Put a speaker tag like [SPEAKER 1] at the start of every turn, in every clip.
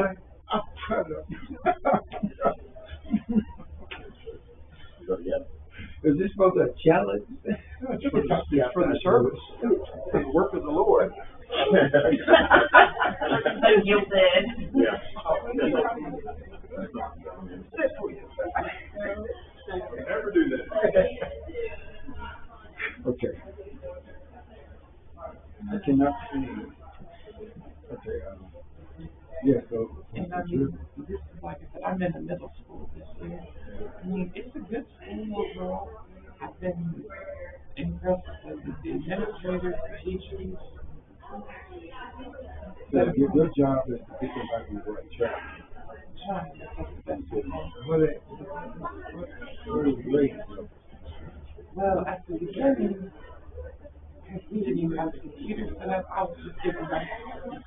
[SPEAKER 1] night. I'm trying to. Is this supposed to be a challenge?
[SPEAKER 2] It's for the service. For the work of the Lord.
[SPEAKER 3] Like you did.
[SPEAKER 4] Yeah. Never do that.
[SPEAKER 1] Okay. I cannot see. Okay. Yeah, so.
[SPEAKER 5] And I mean, this is like I said, I'm in the middle school this year. I mean, it's a good school overall. I've been impressed with the administrators, the teachers.
[SPEAKER 1] So your job is to get them back on the right track.
[SPEAKER 5] Trying to take the best of them.
[SPEAKER 1] What is great?
[SPEAKER 5] Well, at the beginning, because we didn't even have the computer set up, I was just getting back.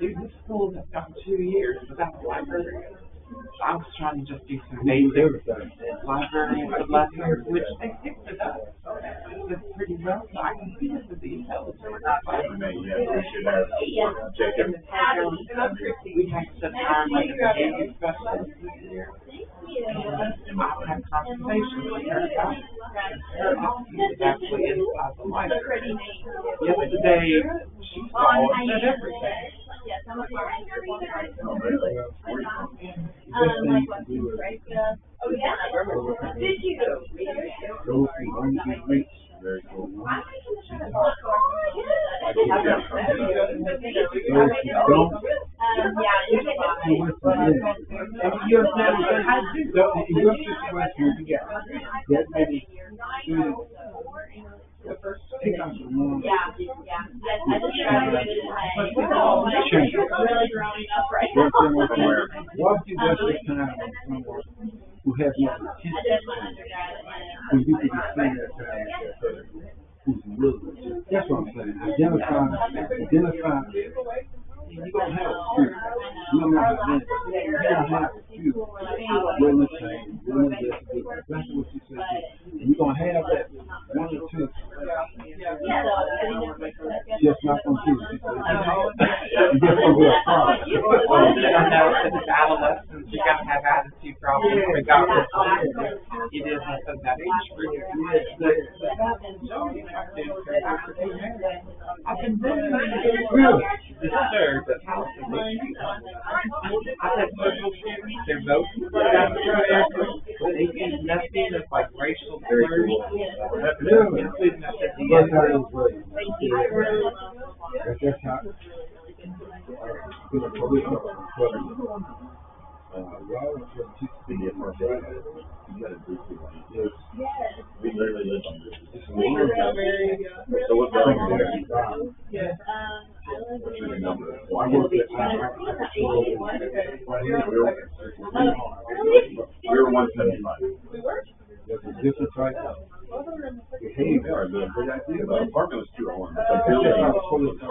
[SPEAKER 5] This school has gone 2 years without a library. So I was trying to just do some basic library and some lessons, which they fixed it up. It's pretty well, so I can see this as the intelligence.
[SPEAKER 4] We should have check it.
[SPEAKER 5] We had some time like a behavior specialist this year. And I've had conversations with her about her office is actually inside the library. Yesterday, she saw and said everything.
[SPEAKER 3] Oh yeah. Did you?
[SPEAKER 4] Very cool.
[SPEAKER 1] Who have no intention, who you can be spending that time with that person who's willing. That's what I'm saying. Identify. You're gonna have a few. You're gonna have a few. Willing to change, willing to investigate. That's what you said. And you're gonna have that one or two. Just not gonna do it. You're just gonna be a problem.
[SPEAKER 5] I know that it's adolescents, you gotta have attitude problems regardless of it is at that age group. I've been doing this serve at house in I've had several students, they're both but they use nothing that's like racial slurs, including us at the end.
[SPEAKER 1] That's how.
[SPEAKER 4] We literally live on this. So what's going on there? What's your number? We were 175.
[SPEAKER 1] There's a difference right now. Behavior.
[SPEAKER 4] The apartment was 201, but the building was 175.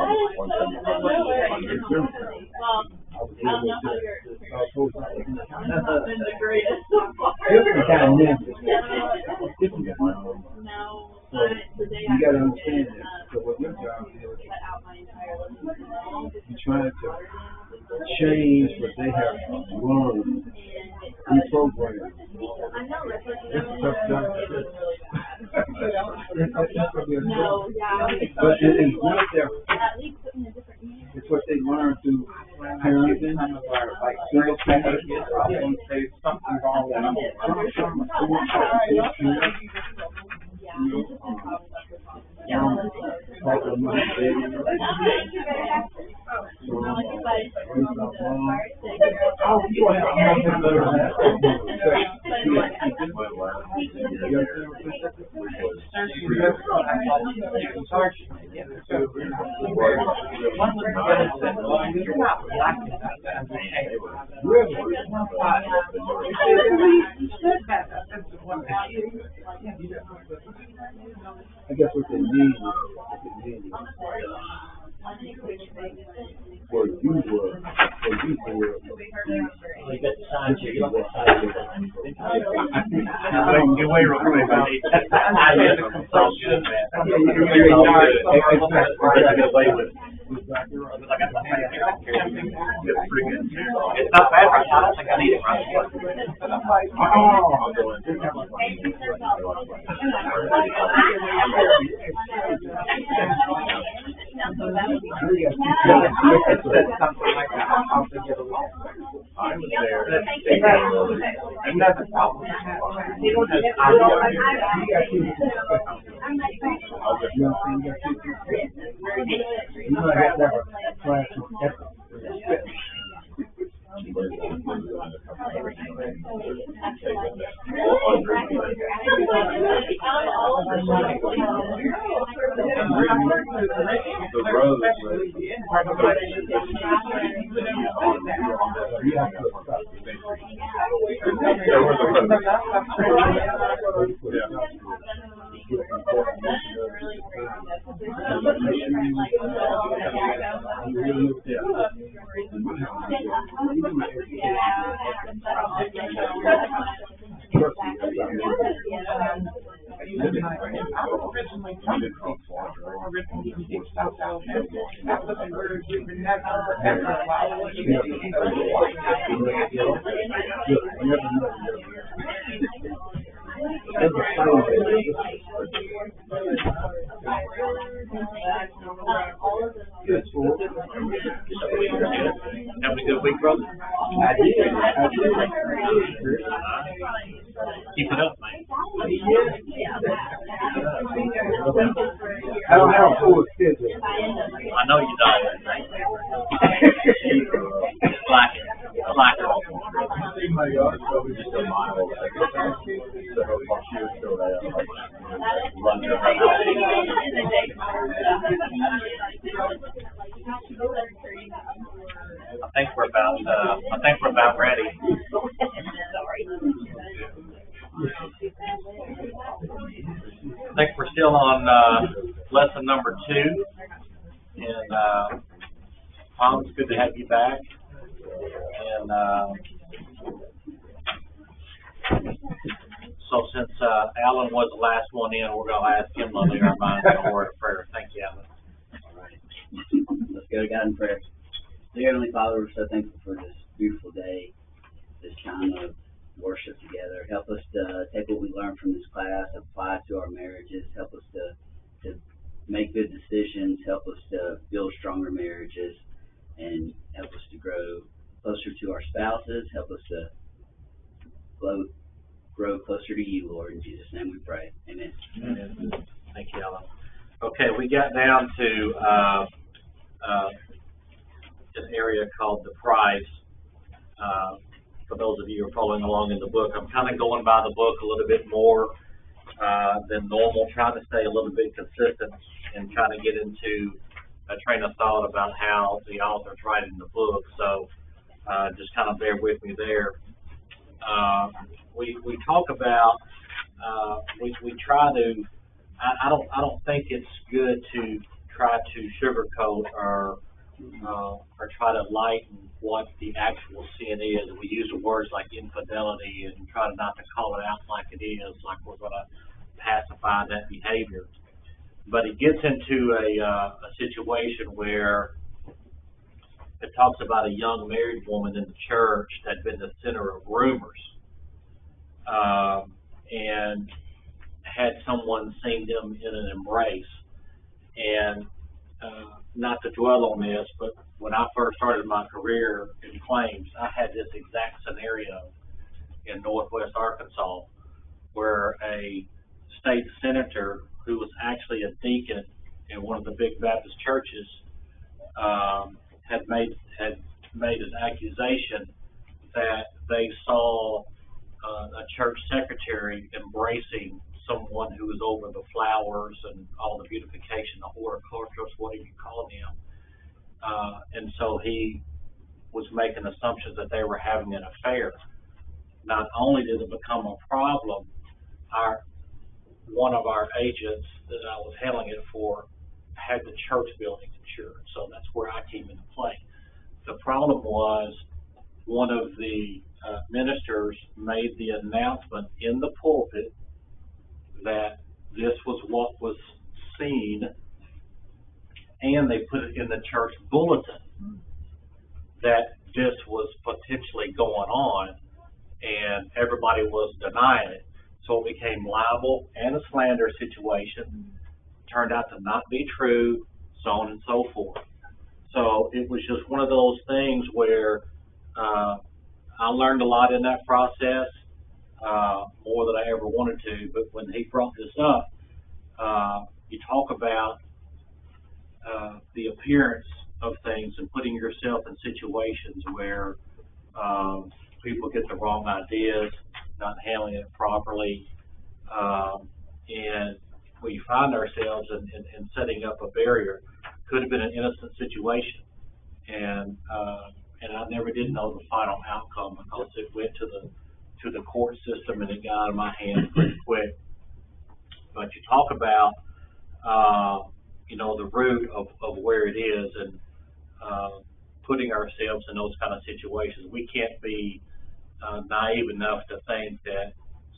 [SPEAKER 1] So you got to understand that. So what your job is, you're trying to change what they have learned, reprogram. It's a tough job. But it's not their. It's what they learn through parenting.
[SPEAKER 5] Like single behaviors, often say something wrong with them. You're not black enough to understand.
[SPEAKER 1] Really?
[SPEAKER 5] You said that. That's the one that
[SPEAKER 1] I guess what they need is for you were,
[SPEAKER 4] Get away real quick, buddy. It's not bad.
[SPEAKER 2] need it right away.
[SPEAKER 5] And I'm like,
[SPEAKER 4] I'll go in.
[SPEAKER 5] it said something like that, I'll have to get along.
[SPEAKER 4] I was there.
[SPEAKER 5] Another problem.
[SPEAKER 1] You might have to have a class on ethics.
[SPEAKER 2] Having a good week, brother?
[SPEAKER 1] I did.
[SPEAKER 2] Keep it up, man.
[SPEAKER 1] I don't have a full schedule.
[SPEAKER 2] I know you don't. Like it. I like it.
[SPEAKER 4] Oh my God, so we just a mile away. So she was still there, like, running
[SPEAKER 2] I think we're about ready. I think we're still on lesson number 2, and Tom, it's good to have you back. And so since Alan was the last one in, we're going to ask him to lead our minds in a word of prayer. Thank you, Alan.
[SPEAKER 6] All right. Let's go to God in prayer. Dear Heavenly Father, we're so thankful for this beautiful day, this time of worship together. Help us to take what we learned from this class, apply it to our marriages. Help us to make good decisions. Help us to build stronger marriages, and help us to grow closer to our spouses. Help us to grow closer to you, Lord. In Jesus' name we pray. Amen.
[SPEAKER 2] Amen. Thank you, Alan. Okay, we got down to an area called the price. For those of you who are following along in the book, I'm kind of going by the book a little bit more than normal, trying to stay a little bit consistent and trying to get into a train of thought about how the author's writing the book. So just kind of bear with me there. We talk about we try to. I don't think it's good to try to sugarcoat or try to lighten what the actual sin is. We use words like infidelity and try not to call it out like it is, like we're going to pacify that behavior. But it gets into a situation where it talks about a young married woman in the church that had been the center of rumors, and had someone seen them in an embrace. And not to dwell on this, but when I first started my career in claims, I had this exact scenario in Northwest Arkansas where a state senator who was actually a deacon in one of the big Baptist churches had made an accusation that they saw a church secretary embracing someone who was over the flowers and all the beautification, the horticulturist, whatever you call them. And so he was making assumptions that they were having an affair. Not only did it become a problem, one of our agents that I was handling it for had the church building insured, so that's where I came into play. The problem was one of the ministers made the announcement in the pulpit that this was what was seen, and they put it in the church bulletin that this was potentially going on, and everybody was denying it. So it became libel and a slander situation. Turned out to not be true, so on and so forth. So it was just one of those things where I learned a lot in that process, more than I ever wanted to. But when he brought this up, you talk about the appearance of things and putting yourself in situations where people get the wrong ideas, not handling it properly, and we find ourselves in setting up a barrier. Could have been an innocent situation, and I never did know the final outcome because it went to the court system and it got out of my hands pretty quick. But you talk about the root of where it is, and putting ourselves in those kind of situations. We can't be naive enough to think that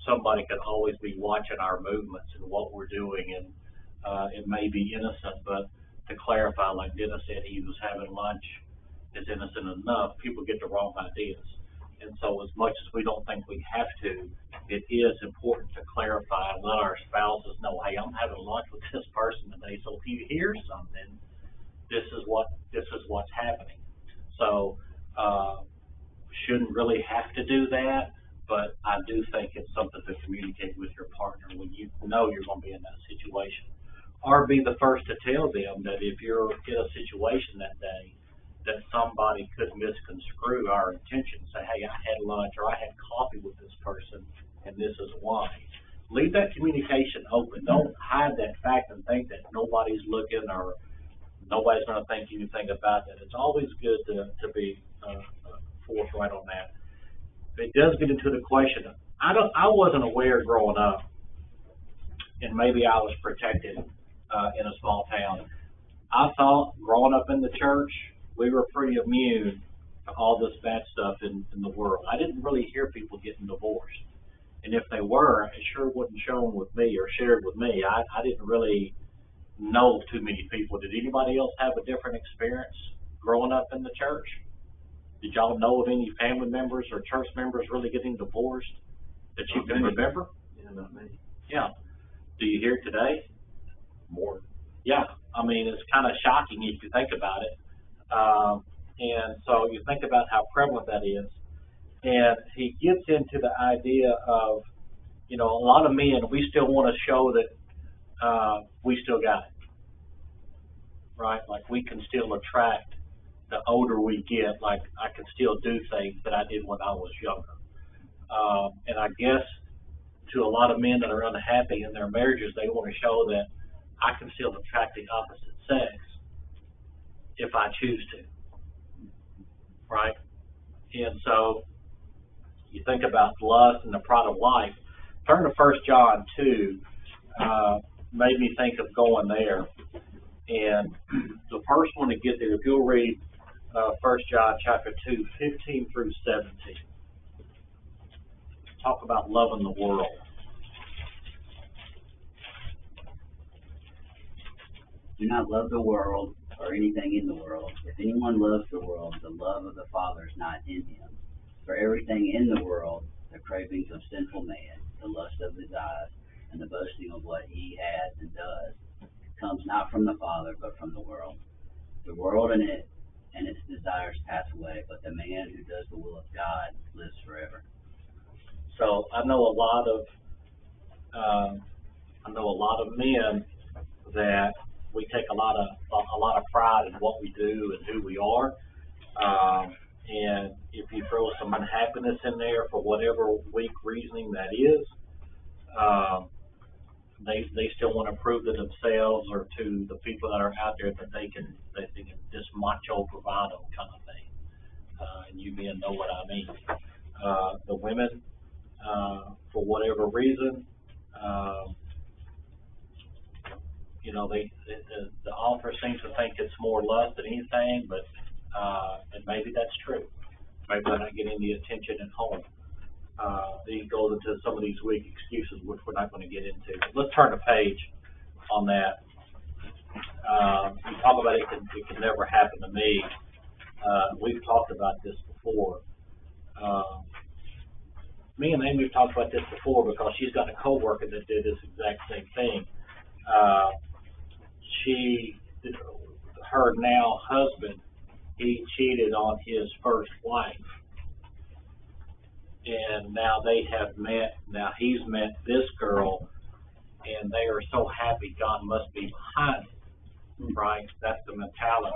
[SPEAKER 2] somebody could always be watching our movements and what we're doing, and it may be innocent, but to clarify, like Dennis said, he was having lunch is innocent enough. People get the wrong ideas, and so as much as we don't think we have to, it is important to clarify and let our spouses know, hey, I'm having lunch with this person today, so if you hear something, this is what's happening. So shouldn't really have to do that, but I do think it's something to communicate with your partner when you know you're going to be in that situation, or be the first to tell them that if you're in a situation that day that somebody could misconstrue our intentions. Say, hey, I had lunch or I had coffee with this person and this is why. Leave that communication open. Don't hide that fact and think that nobody's looking or nobody's going to think anything about that. It's always good to be forthright on that. It does get into the question. I wasn't aware growing up, and maybe I was protected in a small town. I thought growing up in the church, we were pretty immune to all this bad stuff in the world. I didn't really hear people getting divorced. And if they were, it sure wasn't shown with me or shared with me. I didn't really know too many people. Did anybody else have a different experience growing up in the church? Did y'all know of any family members or church members really getting divorced that you can remember?
[SPEAKER 4] Yeah, not me.
[SPEAKER 2] Yeah. Do you hear it today?
[SPEAKER 4] More.
[SPEAKER 2] Yeah. I mean, it's kind of shocking if you think about it. And so you think about how prevalent that is. And he gets into the idea of, a lot of men, we still want to show that we still got it, right? Like we can still attract the older we get, like I can still do things that I did when I was younger. And I guess to a lot of men that are unhappy in their marriages, they want to show that I can still attract the opposite sex if I choose to, right? And so you think about lust and the pride of life. Turn to 1 John 2, made me think of going there. And the first one to get there, if you'll read 1 John chapter 2, 15 through 17. Talk about loving the world.
[SPEAKER 6] Do not love the world or anything in the world. If anyone loves the world, the love of the Father is not in him. For everything in the world, the cravings of sinful man, the lust of his eyes, and the boasting of what he has and does, comes not from the Father, but from the world. The world and its desires pass away, but the man who does the will of God lives forever.
[SPEAKER 2] So I know a lot of men that we take a lot of pride in what we do and who we are. And if you throw some unhappiness in there for whatever weak reasoning that is, they still want to prove to themselves or to the people that are out there that they can this macho bravado kind of thing. And you men know what I mean. The women, for whatever reason, the author seems to think it's more lust than anything, but and maybe that's true. Maybe they're not getting the attention at home. He goes into some of these weak excuses, which we're not going to get into. Let's turn a page on that. We talk about it can never happen to me. we've talked about this before. Me and Amy have talked about this before because she's got a coworker that did this exact same thing. Her now husband, he cheated on his first wife, and now they have met. Now he's met this girl, and they are so happy. God must be behind it, right? That's the mentality,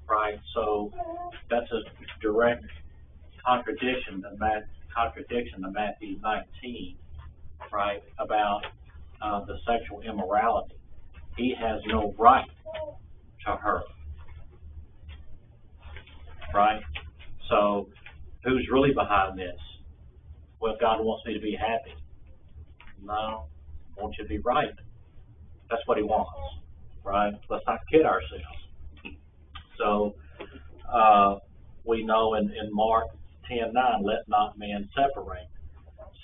[SPEAKER 2] right? So that's a direct contradiction to Matthew 19, right? About the sexual immorality. He has no right to her, right? So who's really behind this? Well, God wants me to be happy. No, I want you to be right. That's what he wants, right? Let's not kid ourselves. So we know in Mark 10:9, let not man separate.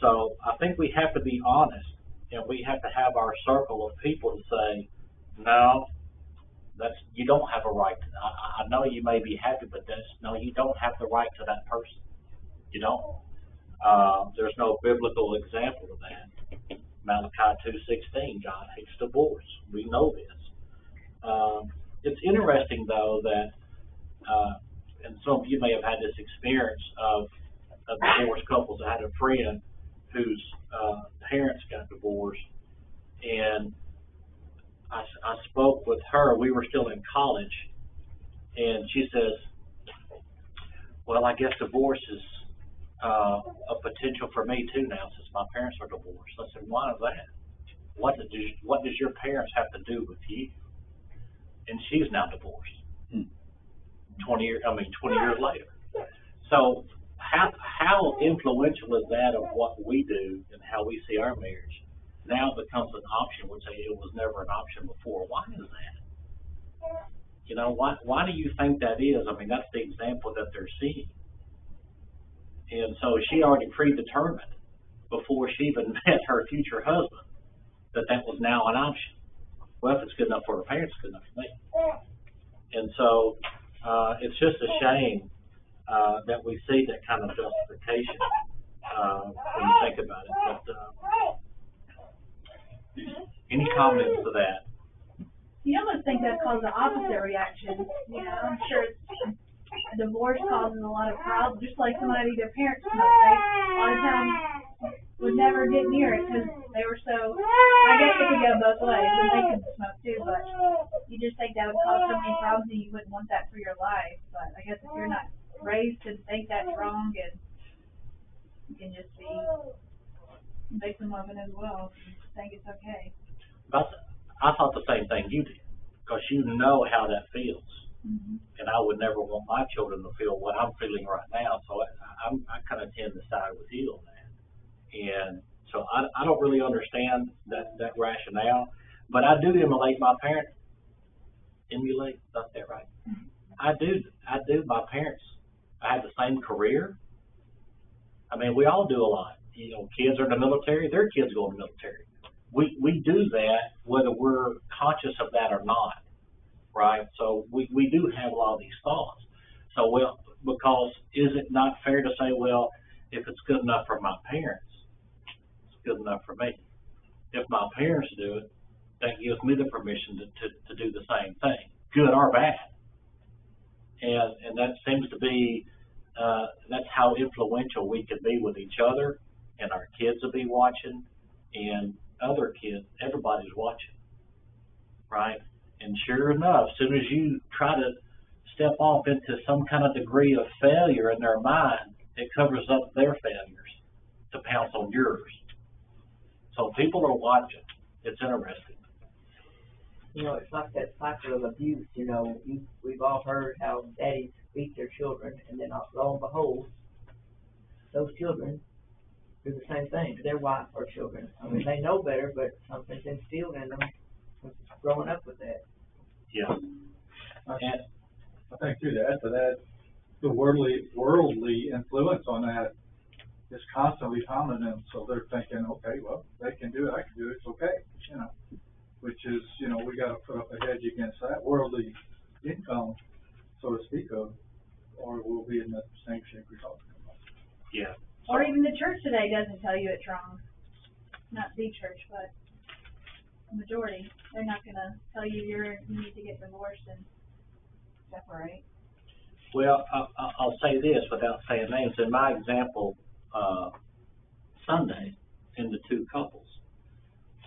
[SPEAKER 2] So I think we have to be honest, and we have to have our circle of people to say, no, you don't have a right to, I know you may be happy, but no, you don't have the right to that person. You don't. There's no biblical example of that. Malachi 2:16, God hates divorce. We know this. It's interesting, though, that, and some of you may have had this experience of divorced couples. I had a friend whose parents got divorced, and I spoke with her. We were still in college, and she says, well, I guess divorce is a potential for me too now, since my parents are divorced. I said, why is that? What does your parents have to do with you? And she's now divorced. 20 years later. So how influential is that of what we do and how we see our marriage? Now it becomes an option, which it was never an option before. Why is that? You know, why do you think that is? I mean, that's the example that they're seeing. And so she already predetermined before she even met her future husband that was now an option. Well, if it's good enough for her parents, it's good enough for me. And so it's just a shame that we see that kind of justification when you think about it. But any comments to that?
[SPEAKER 3] You almost think that causes the opposite reaction. You know, I'm sure a divorce causes a lot of problems, just like somebody, their parents smoke. They, a lot of times, would never get near it because they were so, I guess it could go both ways, and they could smoke too, but you just think that would cause so many problems and you wouldn't want that for your life. But I guess if you're not raised to think that's wrong, and you can just be a victim of it as well, think it's okay.
[SPEAKER 2] I thought the same thing you did, because you know how that feels.
[SPEAKER 3] Mm-hmm.
[SPEAKER 2] And I would never want my children to feel what I'm feeling right now, so I kind of tend to side with you on that. And so I don't really understand that rationale, but I do emulate my parents. Emulate, not that right? Mm-hmm. I do. My parents, I had the same career. I mean, we all do a lot. You know, kids are in the military, their kids go in the military. We do that whether we're conscious of that or not, right? So we do have a lot of these thoughts. So, well, because is it not fair to say, well, if it's good enough for my parents, it's good enough for me. If my parents do it, that gives me the permission to do the same thing, good or bad. And that seems to be, that's how influential we can be with each other, and our kids will be watching, and other kids, everybody's watching, right? And sure enough, as soon as you try to step off into some kind of degree of failure in their mind, it covers up their failures to pounce on yours. So people are watching. It's interesting.
[SPEAKER 7] You know, it's like that cycle of abuse. You know, we've all heard how daddies beat their children, and then lo and behold, those children do the same thing to their wife or children. I mean, they know better, but something's instilled in them growing up with that.
[SPEAKER 2] Yeah. And
[SPEAKER 4] I think too, to add to that, the worldly influence on that is constantly pounding them. So they're thinking, okay, well, they can do it, I can do it, it's okay, you know. Which is, you know, we got to put up a hedge against that worldly income, so to speak of. or we'll be in the same shape we're talking about.
[SPEAKER 2] Yeah.
[SPEAKER 3] Or even the church today doesn't tell you it's wrong. Not the church, but the majority. They're not gonna tell you you need to get divorced and separate.
[SPEAKER 2] Well, I'll say this without saying names. In my example, Sunday, in the two couples,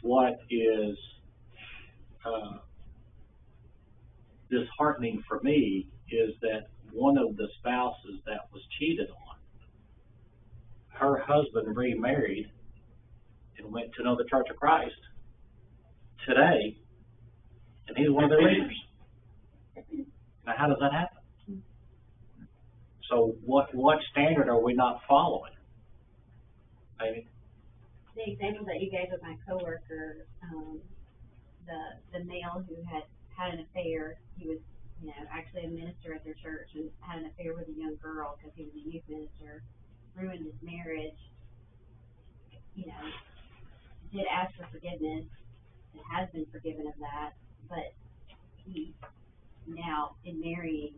[SPEAKER 2] what is disheartening for me is that one of the spouses that was cheated on, her husband remarried and went to another Church of Christ today, and he's one of their leaders. Now, how does that happen? So what standard are we not following? Maybe.
[SPEAKER 8] The example that you gave of my coworker, the male who had an affair, he was, actually a minister at their church and had an affair with a young girl because he was a youth minister, ruined his marriage, did ask for forgiveness and has been forgiven of that, but he now in marrying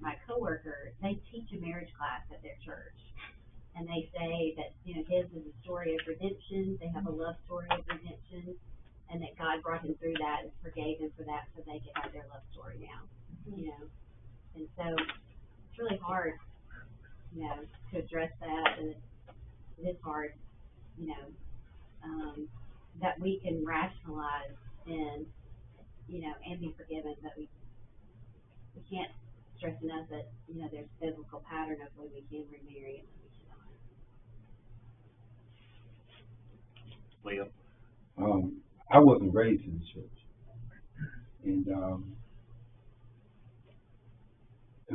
[SPEAKER 8] my coworker, they teach a marriage class at their church. And they say that, his is a story of redemption. They have a love story of redemption, and that God brought him through that and forgave him for that so they could have their love story now, And so it's really hard, to address that, and it is hard, that we can rationalize and, and be forgiven, but we can't stress enough that, there's a biblical pattern of when we can remarry and when we cannot.
[SPEAKER 2] Well,
[SPEAKER 1] I wasn't raised in the church, and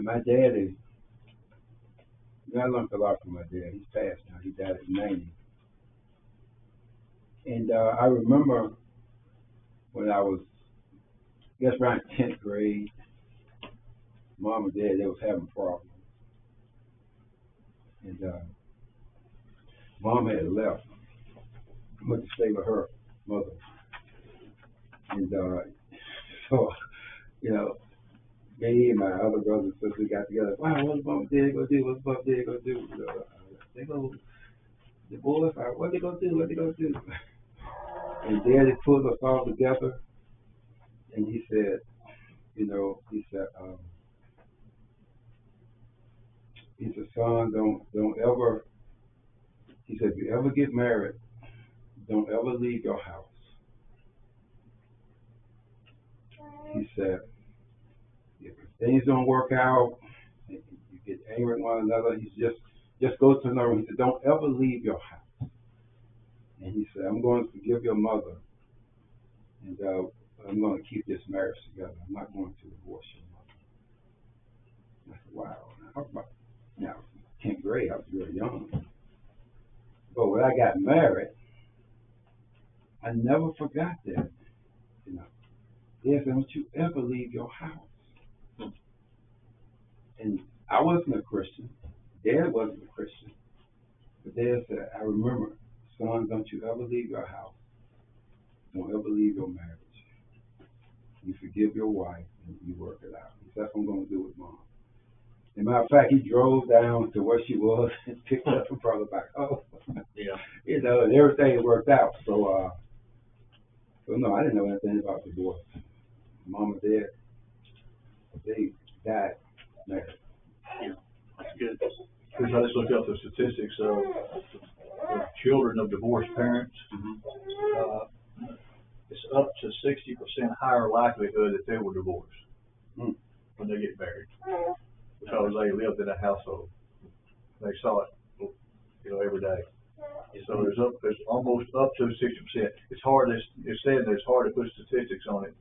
[SPEAKER 1] my daddy, I learned a lot from my dad. He's passed now. He died at 90. And I remember when I was, around 10th grade, Mom and Dad, they was having problems. And Mom had left, went to stay with her mother. And so, me and my other brothers and sisters got together. Wow, what's Mom and Dad gonna do? What's Mom and Dad gonna do? They gonna divorce. What they gonna do? What they gonna do? And Daddy pulled us all together, and he said, son, don't ever. He said, if you ever get married, don't ever leave your house. He said, if things don't work out, you get angry at one another, he said, just go to another room. He said, don't ever leave your house. And he said, I'm going to forgive your mother, and I'm going to keep this marriage together. I'm not going to divorce your mother. I said, wow. How about, 10th grade, I was really young. But when I got married, I never forgot that. Dad said, don't you ever leave your house. And I wasn't a Christian. Dad wasn't a Christian. But Dad said, I remember, son, don't you ever leave your house. Don't ever leave your marriage. You forgive your wife and you work it out. He said, that's what I'm going to do with Mom. As a matter of fact, he drove down to where she was and picked up and brought her back home.
[SPEAKER 2] Yeah.
[SPEAKER 1] And everything worked out. So no, I didn't know anything about divorce. Mom and Dad, they died married.
[SPEAKER 2] Yeah, that's good.
[SPEAKER 4] Because I just looked up the statistics of children of divorced parents.
[SPEAKER 2] Mm-hmm.
[SPEAKER 4] It's up to 60% higher likelihood that they will divorce when they get married, because they lived in a household. They saw it, every day. So there's almost up to 60%. It's hard. It's said that it's hard to put statistics on it,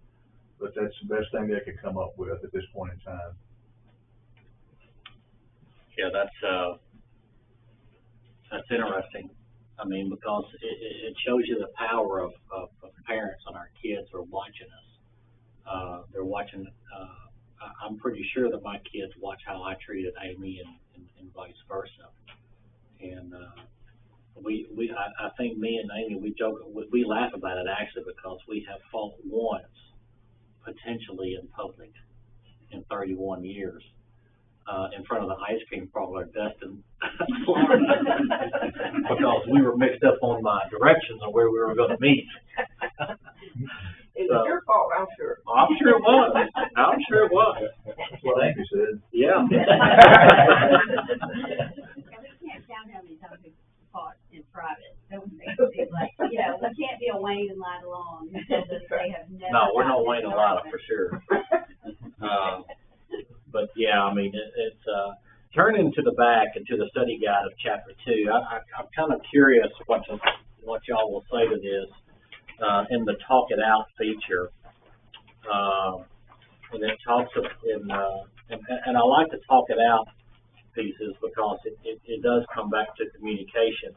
[SPEAKER 4] but that's the best thing they could come up with at this point in time.
[SPEAKER 2] Yeah, that's interesting. I mean, because it shows you the power of parents on our kids who are watching us. They're watching. I'm pretty sure that my kids watch how I treated Amy and vice versa. And I think me and Amy, we joke, we laugh about it actually, because we have fought once, potentially in public, in 31 years. in front of the ice cream parlor in Destin, Florida, because we were mixed up on my directions on where we were going to meet.
[SPEAKER 7] It was your fault, I'm sure.
[SPEAKER 2] I'm sure it was. I'm sure it was.
[SPEAKER 4] That's what Andy said.
[SPEAKER 2] Yeah.
[SPEAKER 8] Yeah, we can't count how many times we fought in private. Don't make it seem like, you know, we can't be a Wayne and Lida Long. They have never.
[SPEAKER 2] No, we're not Wayne and Lida for sure. But yeah, I mean, it's turning to the back and to the study guide of chapter 2. I'm kind of curious what y'all will say to this in the talk it out feature. And it talks of, and I like the talk it out pieces because it does come back to communication.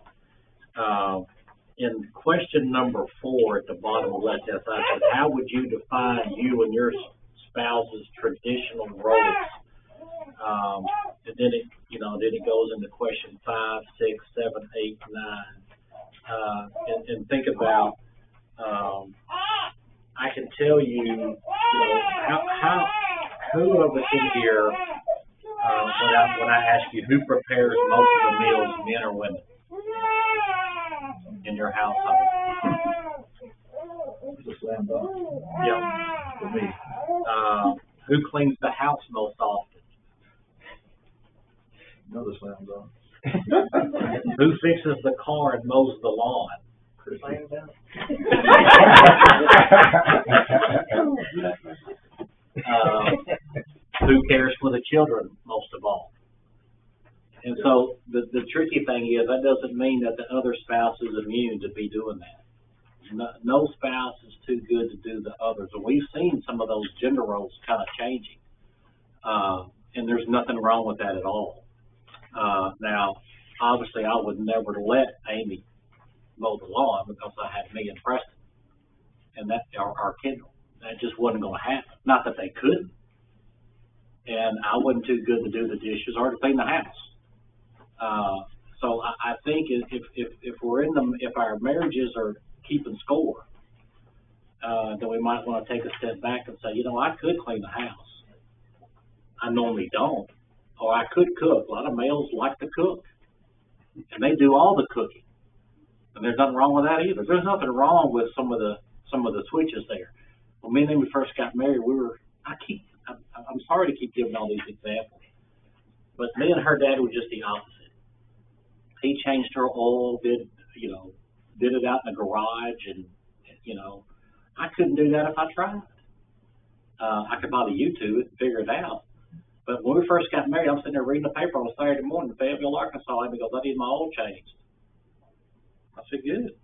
[SPEAKER 2] In question number 4 at the bottom of that test, I said, how would you define you and your spouse's traditional roles? And then it goes into question 5, 6, 7, 8, 9, and think about. I can tell you, who of us in here, when I ask you who prepares most of the meals, men or women, in your household?
[SPEAKER 4] It's a slam dunk
[SPEAKER 2] Yeah.
[SPEAKER 4] for me.
[SPEAKER 2] Who cleans the house most often?
[SPEAKER 4] Another slam dunk.
[SPEAKER 2] Who fixes the car and mows the lawn?
[SPEAKER 7] Slam dunk.
[SPEAKER 2] Who cares for the children most of all? And so the tricky thing is that doesn't mean that the other spouse is immune to be doing that. No spouse is too good to do the others. And we've seen some of those gender roles kind of changing. And there's nothing wrong with that at all. Now, obviously, I would never let Amy mow the lawn because I had me and Preston and that our Kendall. That just wasn't going to happen. Not that they couldn't. And I wasn't too good to do the dishes or to clean the house. So I think if we're if our marriages are keeping score, then we might want to take a step back and say, I could clean the house. I normally don't. Or I could cook. A lot of males like to cook. And they do all the cooking. And there's nothing wrong with that either. There's nothing wrong with some of the switches there. Well, me and then we first got married, I'm sorry to keep giving all these examples, but me and her dad were just the opposite. He changed her oil, did it out in the garage, and I couldn't do that if I tried. I could probably YouTube it and figure it out. But when we first got married, I'm sitting there reading the paper on a Saturday morning in Fayetteville, Arkansas, and he goes, I need my oil changed. I said, good.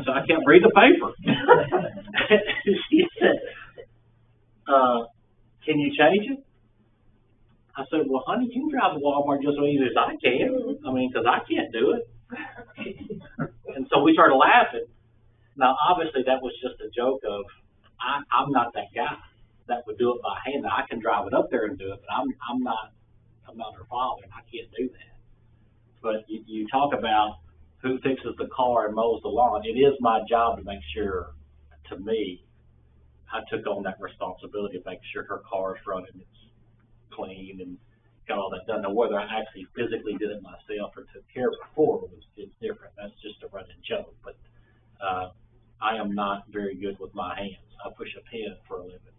[SPEAKER 2] So I can't read the paper. She said, can you change it? I said, well, honey, you can drive to Walmart just as easy as I can. I mean, because I can't do it. And so we started laughing. Now, obviously, that was just a joke of, I'm not that guy that would do it by hand. I can drive it up there and do it, but I'm not her father, and I can't do that. But you talk about who fixes the car and mows the lawn. It is my job to make sure, to me, I took on that responsibility of making sure her car is running, it's clean, and got all that done. Now, whether I actually physically did it myself or took care of it for her, it's different. That's just a running joke. But I am not very good with my hands. I push a pen for a living,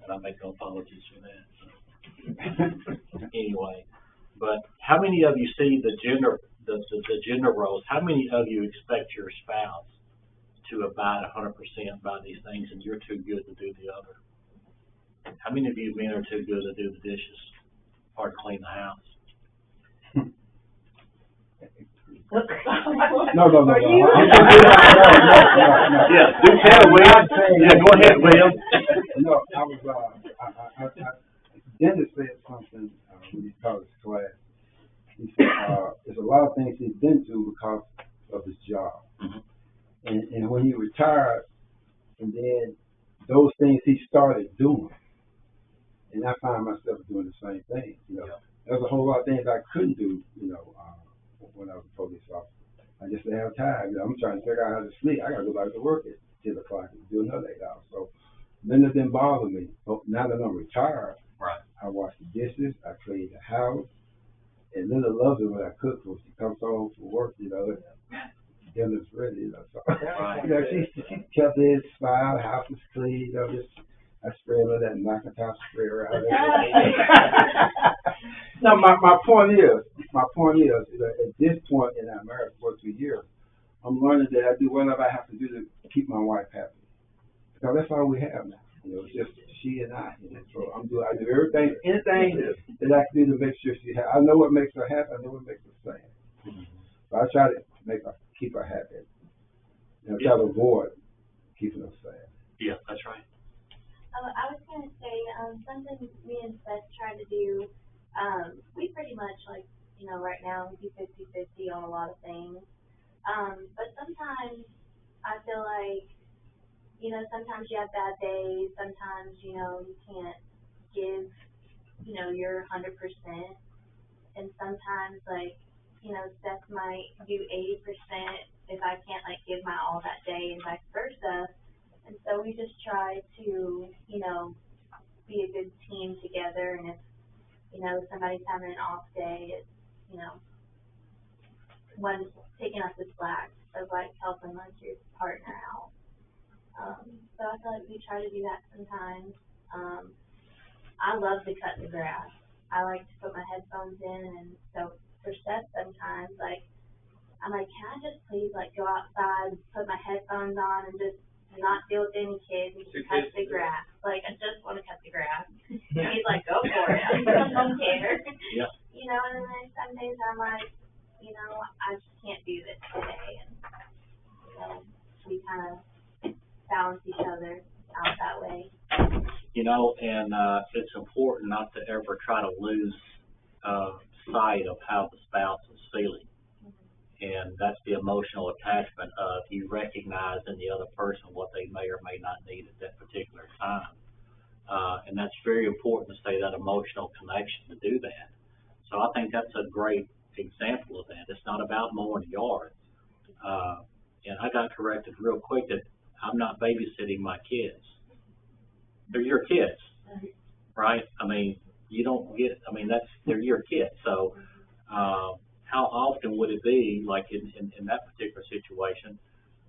[SPEAKER 2] and I make no apologies for that. So. Anyway, but how many of you see the gender roles? How many of you expect your spouse to abide 100% by these things, and you're too good to do the other? How many of you men are too good to do the dishes or to clean the house?
[SPEAKER 1] No.
[SPEAKER 2] Yeah, do tell, William. Yeah, go ahead, William.
[SPEAKER 1] No, Dennis said something when he taught his class. He said there's a lot of things he's been through because of his job.
[SPEAKER 2] Mm-hmm.
[SPEAKER 1] And when he retired, and then those things he started doing, and I find myself doing the same thing. There's a whole lot of things I couldn't do, when I was a police officer. I just didn't have time. I'm trying to figure out how to sleep. I got to go back to work at 10 o'clock and do another 8 hours. So none of them bother me. But now that I'm retired, I wash the dishes, I clean the house, and Linda loves it when I cook when she comes home from work, you know, dinner's ready, you know, so, you know, she kept it, smile, house is clean, you know, just, I spray a little of that Macintosh spray around it. No, my point is, you know, at this point in our marriage, for 2 years, I'm learning that I do whatever I have to do to keep my wife happy. Because that's all we have now. You know, it's just she and I. You know, so I do everything, anything that I can do to make sure she's happy. I know what makes her happy. I know what makes her sad. So I try to keep her happy. You know, try to avoid keeping her sad.
[SPEAKER 2] Yeah, that's right.
[SPEAKER 9] I was gonna say, something me and Seth try to do, we pretty much like, you know, right now we do 50-50 on a lot of things. But sometimes I feel like, you know, sometimes you have bad days, sometimes, you know, you can't give, you know, your 100%. And sometimes, like, you know, Seth might do 80% if I can't, like, give my all that day and vice versa. And so we just try to, you know, be a good team together. And if, you know, somebody's having an off day, it's, you know, one's taking up the slack of, like, helping, like, your partner out. So I feel like we try to do that sometimes. I love to cut the grass. I like to put my headphones in, and so for Seth sometimes, like, I'm like, can I just please, like, go outside, put my headphones on, and just not deal with any kids and just cut the grass. Like, I just want to cut the grass. And he's like, go for it. I don't care.
[SPEAKER 2] Yeah.
[SPEAKER 9] You know, and then some days I'm like, you know, I just can't do this today. And, you know, we kind of balance each other out that way.
[SPEAKER 2] You know, and it's important not to ever try to lose sight of how the spouse is feeling. And that's the emotional attachment of you recognize in the other person what they may or may not need at that particular time. And that's very important to stay that emotional connection to do that. So I think that's a great example of that. It's not about mowing the yard. And I got corrected real quick that I'm not babysitting my kids. They're your kids, right? I mean, you don't get, I mean, they're your kids. So, how often would it be, like in that particular situation,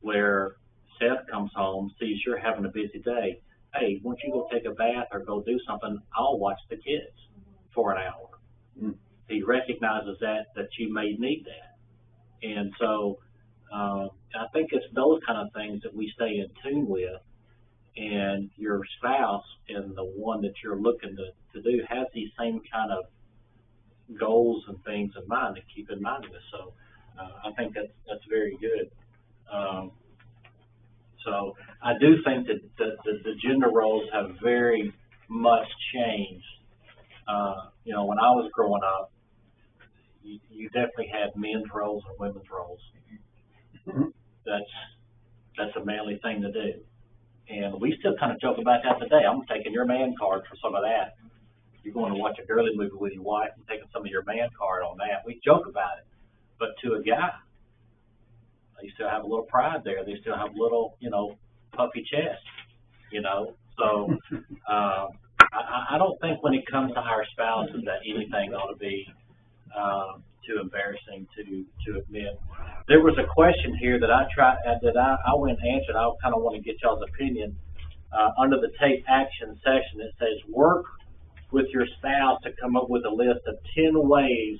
[SPEAKER 2] where Seth comes home, sees you're having a busy day, hey, why don't you go take a bath or go do something, I'll watch the kids for an hour. Mm. He recognizes that you may need that. And so I think it's those kind of things that we stay in tune with, and your spouse and the one that you're looking to do has these same kind of goals and things in mind to keep in mind of this. So I think that's very good. So I do think that the gender roles have very much changed. You know, when I was growing up, you definitely had men's roles and women's roles. That's a manly thing to do. And we still kind of joke about that today. I'm taking your man card for some of that. You're going to watch a girly movie with your wife and taking some of your man card on that. We joke about it. But to a guy, they still have a little pride there. They still have a little, you know, puffy chest, you know. So I don't think when it comes to our spouses that anything ought to be too embarrassing to admit. There was a question here that I went and answered. I kind of want to get y'all's opinion. Under the take action section, it says work with your spouse to come up with a list of 10 ways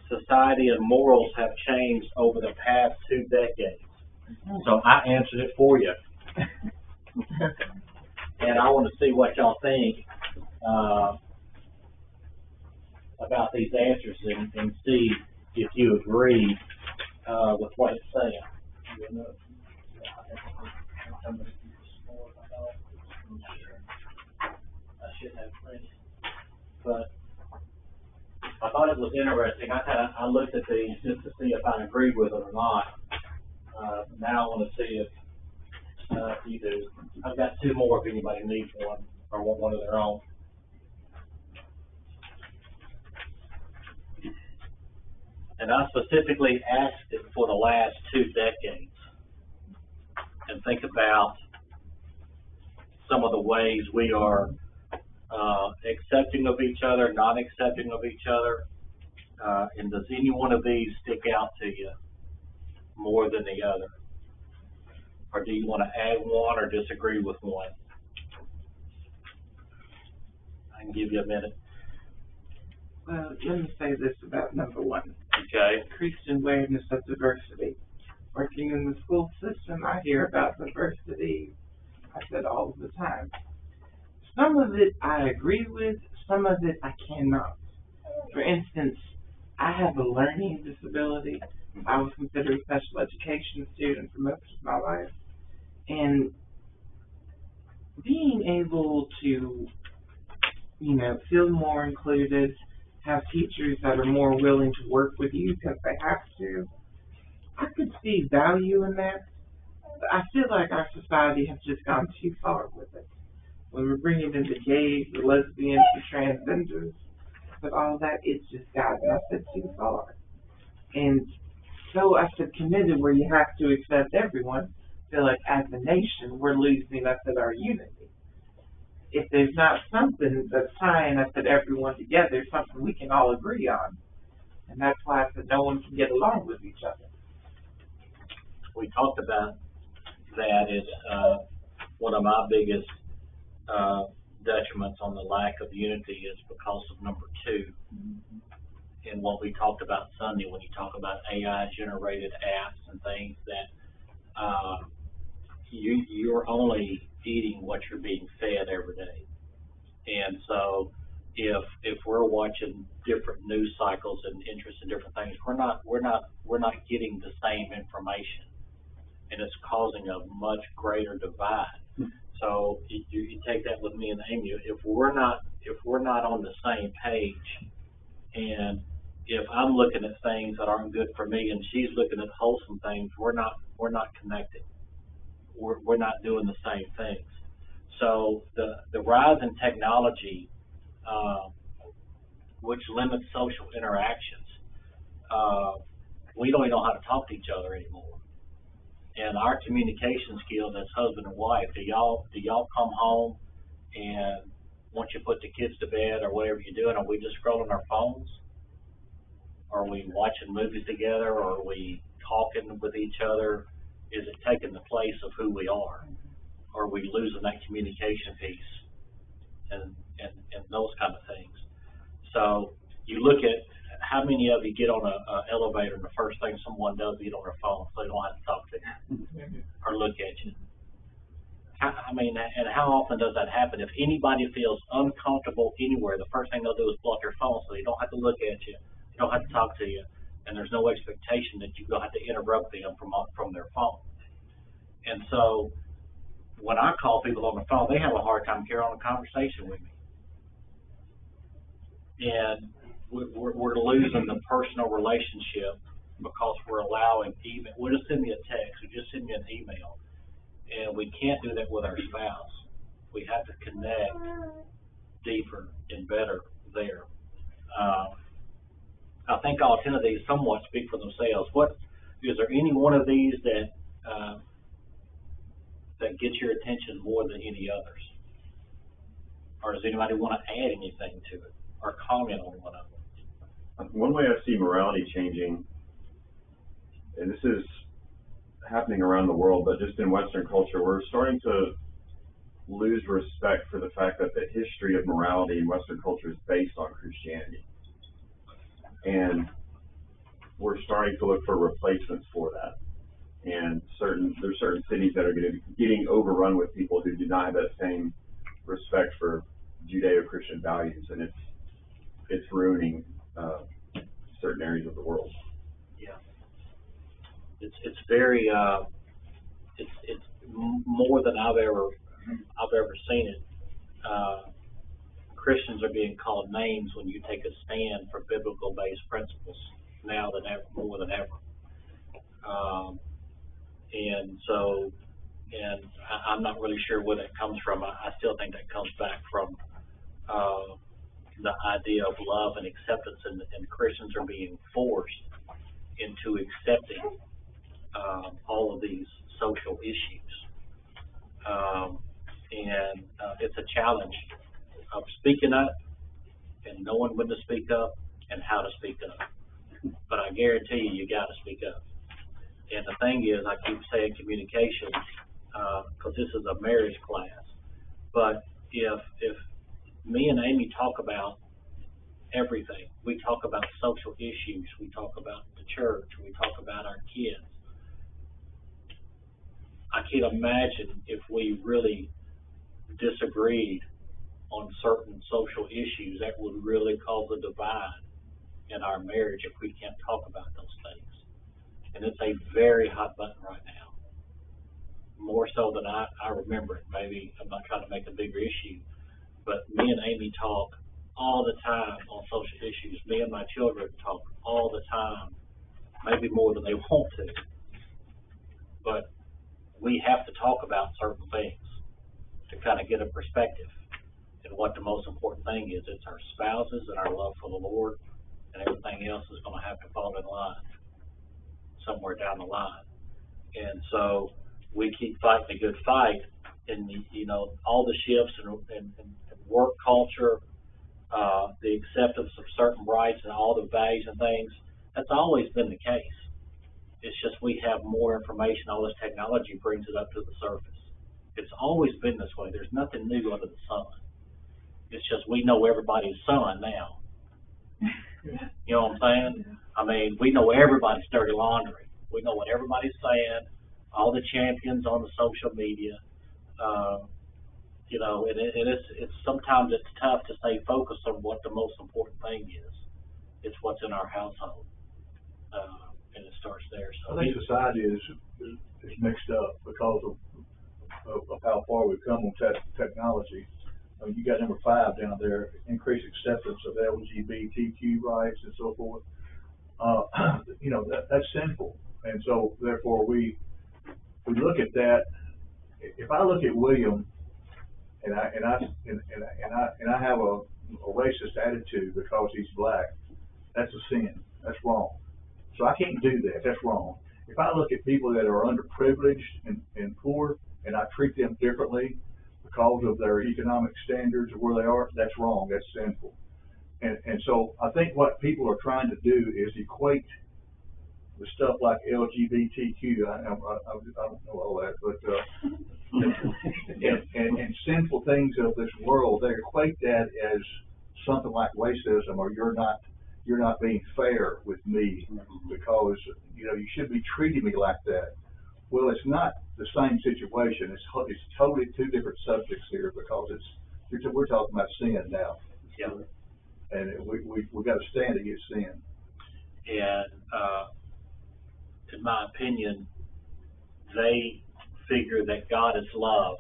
[SPEAKER 2] society and morals have changed over the past 2 decades. So I answered it for you. And I want to see what y'all think about these answers and see if you agree with what it's saying. I should have plenty. But I thought it was interesting. I looked at these just to see if I agreed with it or not. Now I want to see if you do. I've got 2 more if anybody needs one or want one of their own. And I specifically asked it for the last 2 decades. And think about some of the ways we are accepting of each other, not accepting of each other? And does any one of these stick out to you more than the other? Or do you want to add one or disagree with one? I can give you a minute.
[SPEAKER 5] Well, let me say this about number one.
[SPEAKER 2] Okay.
[SPEAKER 5] Increased awareness of diversity. Working in the school system, I hear about diversity, I said all the time. Some of it I agree with, some of it I cannot. For instance, I have a learning disability. I was considered a special education student for most of my life. And being able to, feel more included, have teachers that are more willing to work with you because they have to, I could see value in that. But I feel like our society has just gone too far with it. When we're bringing in the gays, the lesbians, the transgenders, but all that, it's just gotten us too far. And so I said committed where you have to accept everyone. I feel like as a nation, we're losing us at our unity. If there's not something that's tying us at everyone together, something we can all agree on. And that's why I said no one can get along with each other.
[SPEAKER 2] We talked about that as one of my biggest detriments on the lack of unity is because of number two. And what we talked about Sunday when you talk about AI-generated apps and things that you're only eating what you're being fed every day. And so if we're watching different news cycles and interest in different things, we're not getting the same information, and it's causing a much greater divide. So you take that with me and Amy. If we're not on the same page, and if I'm looking at things that aren't good for me and she's looking at wholesome things, we're not connected. We're not doing the same things. So the rise in technology, which limits social interactions, we don't even know how to talk to each other anymore. And our communication skills as husband and wife, do y'all come home and once you put the kids to bed or whatever you're doing, are we just scrolling our phones? Are we watching movies together? Or are we talking with each other? Is it taking the place of who we are? Or are we losing that communication piece and those kind of things? So you look at how many of you get on a elevator and the first thing someone does is get on their phone so they don't have to talk to you or look at you. I mean, and how often does that happen? If anybody feels uncomfortable anywhere, the first thing they'll do is pull up their phone so they don't have to look at you, they don't have to talk to you, and there's no expectation that you're going to have to interrupt them from their phone. And so when I call people on the phone, they have a hard time carrying on a conversation with me. And we're losing the personal relationship because we're allowing email. Well, just send me a text or just send me an email. And we can't do that with our spouse. We have to connect deeper and better there. I think all 10 of these somewhat speak for themselves. Is there any one of these that gets your attention more than any others? Or does anybody want to add anything to it or comment on one of them?
[SPEAKER 10] One way I see morality changing, and this is happening around the world, but just in Western culture, we're starting to lose respect for the fact that the history of morality in Western culture is based on Christianity. And we're starting to look for replacements for that. And there's certain cities that are going to be getting overrun with people who do not have that same respect for Judeo-Christian values, and it's ruining certain areas of the world.
[SPEAKER 2] Yeah, it's very it's more than I've ever seen it. Christians are being called names when you take a stand for biblical-based principles now than ever, more than ever. And I'm not really sure where that comes from. I still think that comes back from the idea of love and acceptance, and Christians are being forced into accepting all of these social issues. And it's a challenge of speaking speaking up and knowing when to speak up and how to speak up. But I guarantee you gotta speak up. And the thing is, I keep saying communication, cause this is a marriage class. But if me and Amy talk about everything, we talk about social issues, we talk about the church, we talk about our kids. I can't imagine if we really disagreed on certain social issues that would really cause a divide in our marriage if we can't talk about those things. And it's a very hot button right now, more so than I remember it. Maybe I'm not trying to make a bigger issue, but me and Amy talk all the time on social issues. Me and my children talk all the time, maybe more than they want to. But we have to talk about certain things to kind of get a perspective. And what the most important thing is, it's our spouses and our love for the Lord, and everything else is going to have to fall in line somewhere down the line. And so we keep fighting a good fight, and all the shifts in work culture, the acceptance of certain rights and all the values and things, that's always been the case. It's just we have more information. All this technology brings it up to the surface. It's always been this way. There's nothing new under the sun. It's just we know everybody's son now. You know what I'm saying? I mean, we know everybody's dirty laundry. We know what everybody's saying, all the champions on the social media. It's sometimes it's tough to stay focused on what the most important thing is. It's what's in our household, and it starts there. So
[SPEAKER 11] I think society is mixed up because of how far we've come on technology. You got number 5 down there, increased acceptance of LGBTQ rights and so forth. That's sinful, and so therefore we look at that. If I look at William, and I have a racist attitude because he's black, that's a sin. That's wrong. So I can't do that. That's wrong. If I look at people that are underprivileged and poor, and I treat them differently because of their economic standards or where they are, that's wrong. That's sinful. And so I think what people are trying to do is equate the stuff like LGBTQ. I don't know all that, but and sinful things of this world, they equate that as something like racism, or you're not being fair with me because you should be treating me like that. Well, it's not the same situation. It's totally two different subjects here because we're talking about sin now.
[SPEAKER 2] Yeah.
[SPEAKER 11] And we got to stand against sin.
[SPEAKER 2] And in my opinion, they figure that God is love,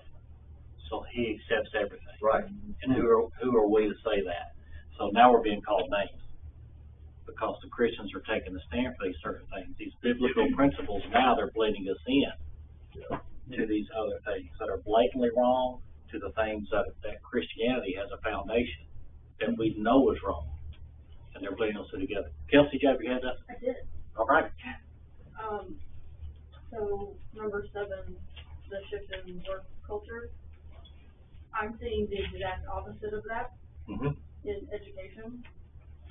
[SPEAKER 2] so He accepts everything.
[SPEAKER 11] Right.
[SPEAKER 2] And who are we to say that? So now we're being called names because the Christians are taking a stand for these certain things. These biblical principles now they're bleeding us in to these other things that are blatantly wrong, to the things that Christianity has a foundation that we know is wrong, and they're bleeding us together. Kelsey, did you have your hand up?
[SPEAKER 3] I did.
[SPEAKER 2] All right.
[SPEAKER 3] So number 7, the shift in work culture. I'm seeing the exact opposite of that in education.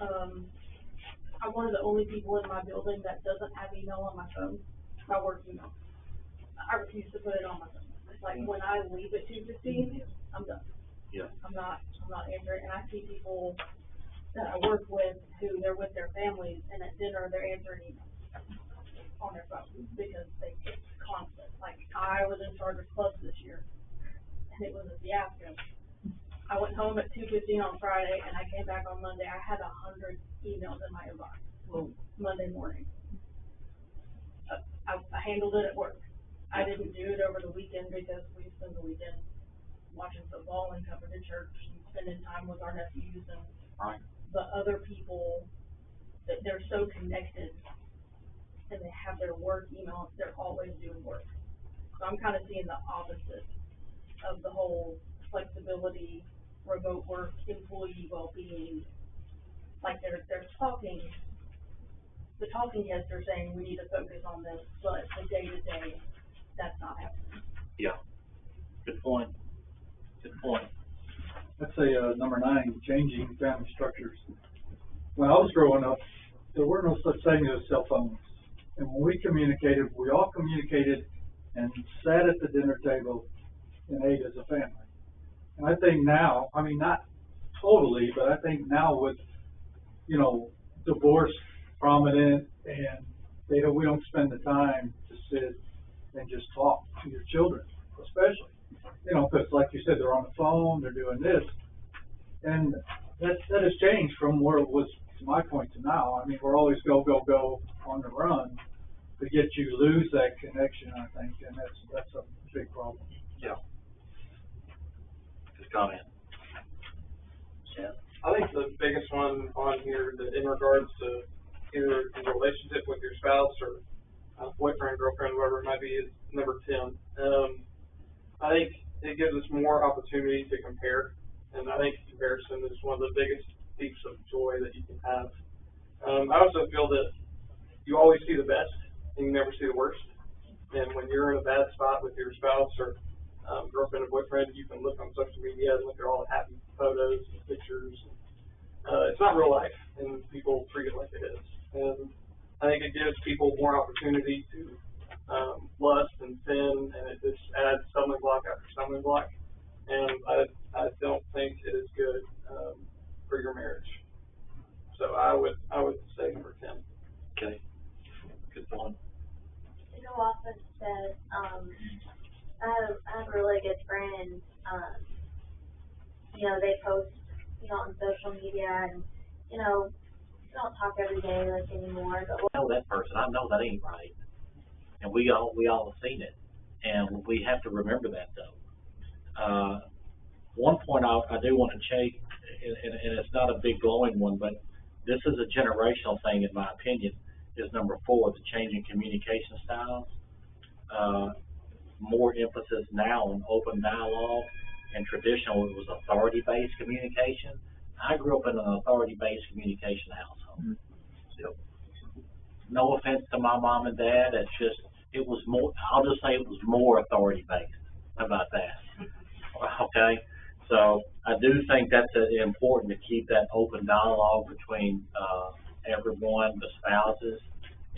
[SPEAKER 3] I'm one of the only people in my building that doesn't have email on my phone, my work email. I refuse to put it on my phone. It's like when I leave at 2:15, I'm done.
[SPEAKER 2] Yeah.
[SPEAKER 3] I'm not answering. And I see people that I work with who they're with their families, and at dinner they're answering emails on their phone because it's constant. Like I was in charge of clubs this year, and it was a fiasco. I went home at 2:15 on Friday, and I came back on Monday. I had 100 emails in my inbox Monday morning. I handled it at work. I didn't do it over the weekend because we spend the weekend watching football and coming to church and spending time with our nephews. And but other people, they're so connected, and they have their work email. They're always doing work. So I'm kind of seeing the opposite of the whole flexibility, remote work, employee well-being. Like they're talking. The talking heads are saying we need to focus on this, but the day-to-day, that's not happening.
[SPEAKER 2] Yeah. Good point.
[SPEAKER 4] let's say, number 9, changing family structures. When I was growing up, there were no such thing as cell phones. And when we communicated, we all communicated and sat at the dinner table and ate as a family. And I think now, I mean, not totally, but I think now with, you know, divorce prominent and we don't spend the time to sit and just talk to your children, especially, you know, because like you said, they're on the phone, they're doing this. And that has changed from where it was to my point to now. I mean, we're always go on the run. To get you lose that connection, I think, and that's a big problem.
[SPEAKER 2] Yeah. Just comment.
[SPEAKER 6] Yeah.
[SPEAKER 12] I think the biggest one on here that in regards to either your relationship with your spouse or boyfriend, girlfriend, whatever it might be, is number 10. I think it gives us more opportunity to compare, and I think comparison is one of the biggest peaks of joy that you can have. I also feel that you always see the best and you never see the worst. And when you're in a bad spot with your spouse or girlfriend or boyfriend, you can look on social media and look at all the happy photos and pictures. It's not real life, and people treat it like it is. And I think it gives people more opportunity to lust and sin, and it just adds stumbling block after stumbling block. And I don't think it is good for your marriage. So I would say number 10.
[SPEAKER 2] Okay. Good point.
[SPEAKER 9] To go off of that, I have a really good friend, you know, they post, you know, on social media and, you know, we don't talk every day like anymore, but
[SPEAKER 2] I know that person. I know that ain't right. And we all have seen it. And we have to remember that though. One point I do want to change, and it's not a big glowing one, but this is a generational thing in my opinion, is number 4, the changing communication styles. More emphasis now on open dialogue, and traditional it was authority-based communication. I grew up in an authority-based communication household. Mm-hmm. No offense to my mom and dad, it's just, it was more, I'll just say it was more authority-based. How about that? Okay? So I do think that's important to keep that open dialogue between everyone, the spouses,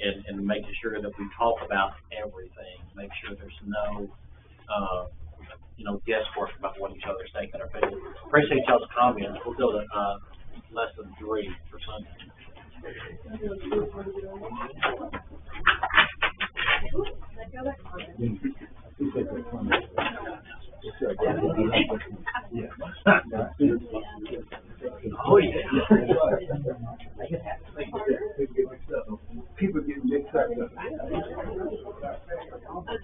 [SPEAKER 2] and making sure that we talk about everything. Make sure there's no, guesswork about what each other's thinking or feeling. Appreciate y'all's comments. We'll go to lesson 3 for Sunday. Oh yeah.
[SPEAKER 1] People get mixed up.
[SPEAKER 3] Okay.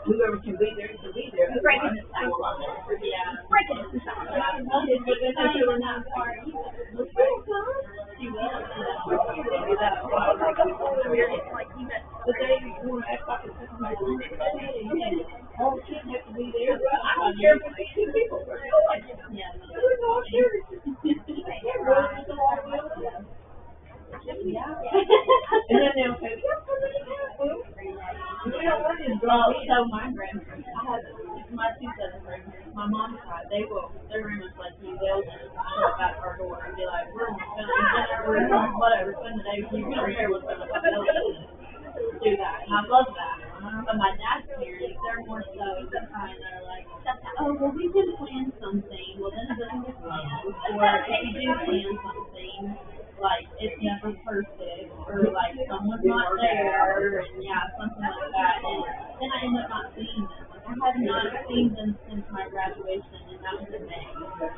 [SPEAKER 7] Whoever can be there, can be there. Breaking the cycle. Breaking the cycle. And then they'll say,
[SPEAKER 3] they're very much like you. They'll just show up at our door and be like, we're gonna spend dinner, we're gonna whatever, spend the day with you, we don't care what's going on. They'll just do that, and I love that. But my dad's parents, they're more so the kind that are like, oh, well, we can plan something, well, then it doesn't get planned, or if you do plan something, like, it's never perfect, or like, someone's not there, and yeah, something like that, and then I end up not seeing them. Like, I have not seen them since my graduation, and that was in May,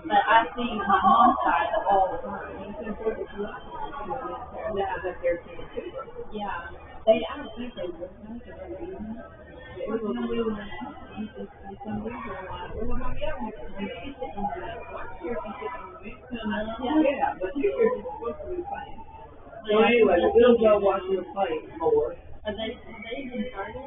[SPEAKER 3] but I see my mom's side all the time. Yeah. They asked me for this, and I said, we're gonna do it. It's gonna be for a while. We're gonna get one. Yeah, but you're supposed to be playing. So anyway, we'll go watch you play more. Have they even started?